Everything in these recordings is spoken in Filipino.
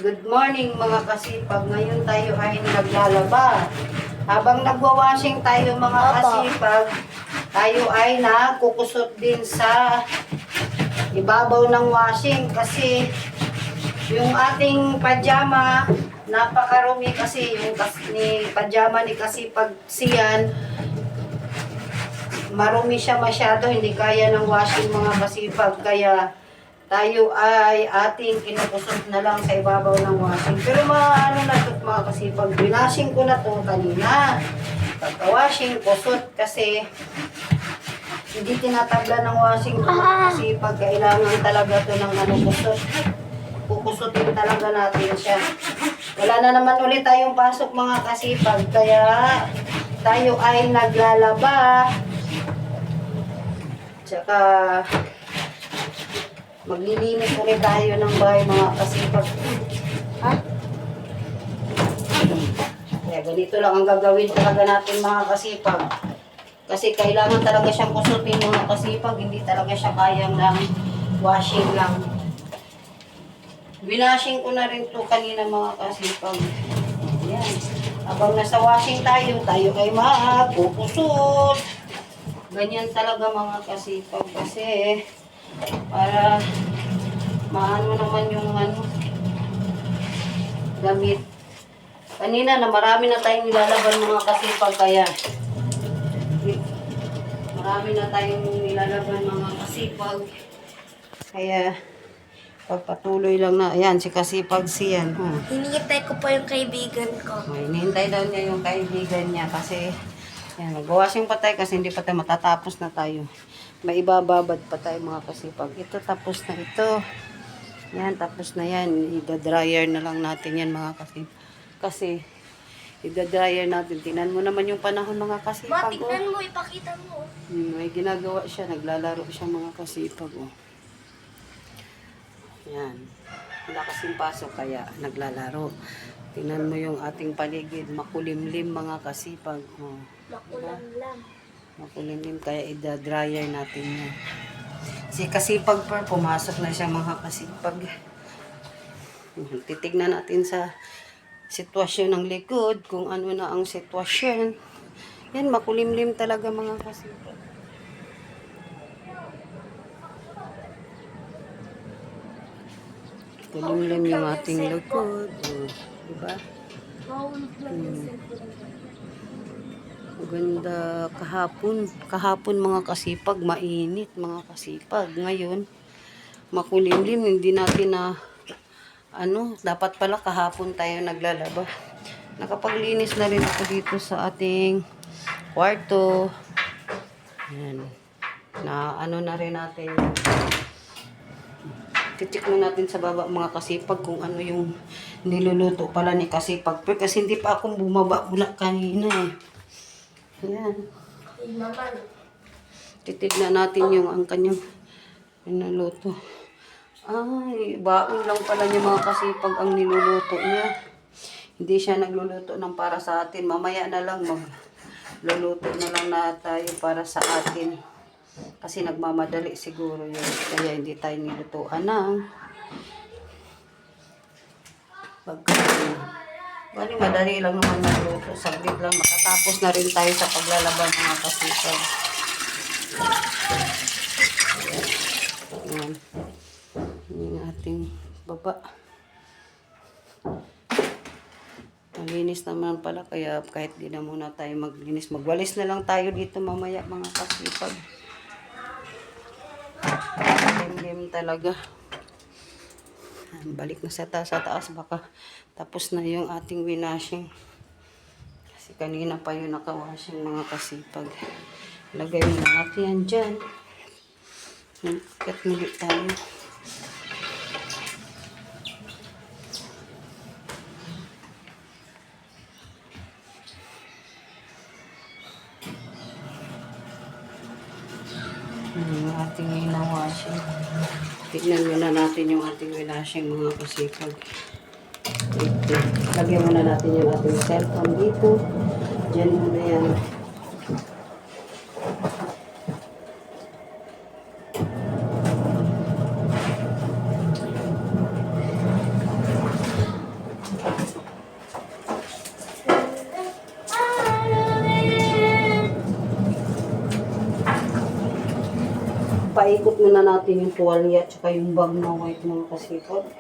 Good morning mga kasipag. Ngayon tayo ay naglalaba. Habang nagwa-washing tayo mga kasipag, tayo ay nagkukusot din sa ibabaw ng washing kasi yung ating pajama napakarumi kasi yung pajama ni kasipag siyan marumi siya masyado, hindi kaya ng washing mga kasipag, kaya tayo ay ating kinukusot na lang sa ibabaw ng washing. Pero ano na ito mga kasipag, binashing ko na ito kanina. Pagka-washing, kusot kasi hindi tinatabla ng washing mga kasipag. Kailangan talaga ito ng kusot. Kukusutin talaga natin siya. Wala na naman ulit tayong pasok mga kasipag, kaya tayo ay naglalaba. Tsaka maglilinis ulit tayo ng bahay mga kasipag. Ha? Kaya ganito lang ang gagawin talaga natin mga kasipag. Kasi kailangan talaga siyang kusutin mga kasipag. Hindi talaga siya kayang lang washing lang. Binashing ko na rin to kanina mga kasipag. Ayan. Habang nasa washing tayo ay magkukusot. Ganyan talaga mga kasipag. Kasi para maano naman yung gamit. Kanina na marami na tayong nilalaban mga kasipag, kaya marami na tayong nilalaban mga kasipag. Kaya pagpatuloy lang na. Ayan, si kasipag siyan. Hinihintay ko pa yung kaibigan ko. Hinihintay daw niya yung kaibigan niya kasi yan, mag-washing pa tayo kasi hindi pa tayo matatapos na tayo. May ibababad pa tayo mga kasipag. Ito tapos na ito. Yan, tapos na yan. Ida-dryer na lang natin yan mga kasipag. Kasi ida-dryer natin. Tingnan mo naman yung panahon mga kasipag. Tignan mo, ipakita mo. May ginagawa siya. Naglalaro siya mga kasipag. Yan. Wala kasing pasok kaya naglalaro. Tingnan mo yung ating paligid. Makulimlim mga kasipag. Makulamlam. Makulimlim kaya ida-dryer natin yan. Si kasipag pa, pumasok na siya mga kasipag. Titignan natin sa sitwasyon ng likod, kung ano na ang sitwasyon. Yan, makulimlim talaga mga kasipag. Kulimlim yung ating likod. Diba? Mahulog lang yung cellphone. Maganda kahapon mga kasipag, mainit mga kasipag. Ngayon, makulimlim, hindi natin na dapat pala kahapon tayo naglalaba. Nakapaglinis na rin ako dito sa ating kwarto. Ayan. Na na rin natin. Titik na natin sa baba mga kasipag kung ano yung niluluto pala ni kasipag. Pero kasi hindi pa akong bumaba mula kanina eh. Ayan. Titignan natin yung ang kanyang niluluto. Ay, baon lang pala niya mga kasipag ang niluluto niya. Hindi siya nagluluto ng para sa atin. Mamaya na lang magluluto na lang na tayo para sa atin. Kasi nagmamadali siguro yun. Kaya hindi tayo nilutuan ng bali, madali lang naman magluto. Saglit lang. Matatapos na rin tayo sa paglalaban mga kasipag. Ayan. Yung ating baba. Malinis naman pala. Kaya kahit di na muna tayo maglinis. Magwalis na lang tayo dito mamaya mga kasipag. Lim-lim talaga. Balik na sa taas, baka tapos na yung ating winashing. Kasi kanina pa yung nakawashing mga kasipag. Lagay mo natin yan dyan. Kat muli tayo. Yung ating winashing. Tignan muna natin yung ating winashing mga kasipag. Ito. Lagyan muna natin yung ating cellphone dito. Diyan muna yan. Ipaikot muna natin yung tuwalya at saka yung bag na white mga kasipag.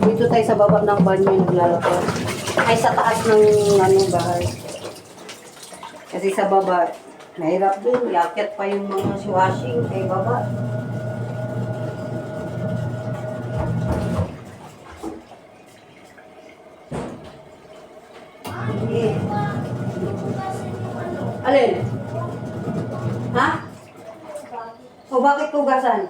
Dito tayo sa baba ng banyo naglalakad. Ay, sa taas ng bahay. Kasi sa baba, mahirap dun. Yakit pa yung mga washing kay baba. Okay. Alin? Ha? O bakit tugasan?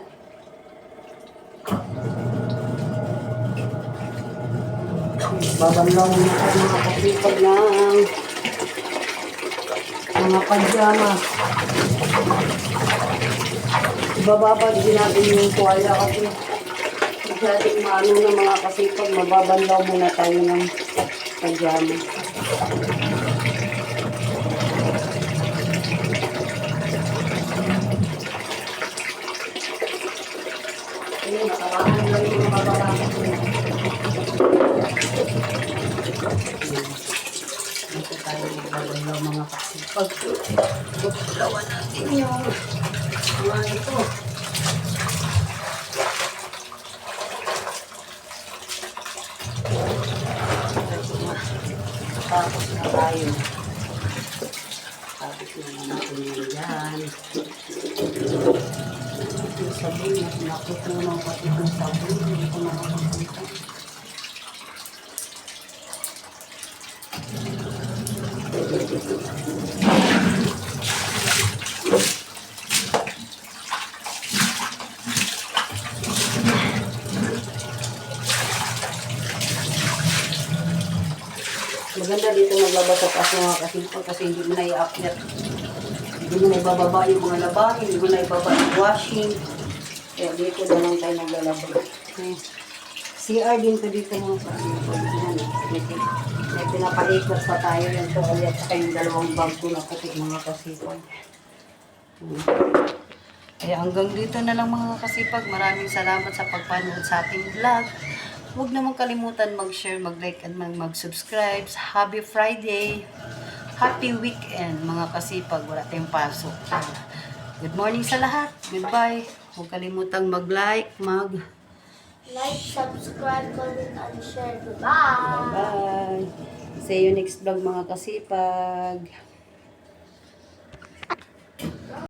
Babanlaw na tayo mga kasipag ng mga pajama. Ibababad din natin yung tuwalya kasi masyadong maano na mga kasipag. Mababanlaw muna tayo ng pajama. Ayun, nakawahan lang yung mga babakas nila. Dito tayo magbabalaw mga kasipag. Bulawan natin yung mga ito. Tapos na tayo. Tapos na natin yan dyan. Yung sabon, nakutunaw pati yung sabon. Hindi ko nakakasita. Maganda dito maglabas sa taas mga kasipag kasi hindi mo na i-upnet. Hindi mo na ibababa yung mga labahin, hindi mo na ibaba yung washing. Kaya dito na lang tayo maglalaba. Okay. CR din to dito mga kasipag. May pinapaikot pa tayo yung tuwalya at saka yung dalawang bag ko na putik mga kasipag. Kaya hanggang dito na lang mga kasipag. Maraming salamat sa pagpanood sa ating vlog. Huwag naman kalimutan mag-share, mag-like, and mag-subscribe. Happy Friday! Happy weekend mga kasipag. Wala tayong pasok. Good morning sa lahat. Goodbye. Huwag kalimutang mag-like, Like, subscribe, comment, and share. Goodbye! Bye! See you next vlog mga kasipag.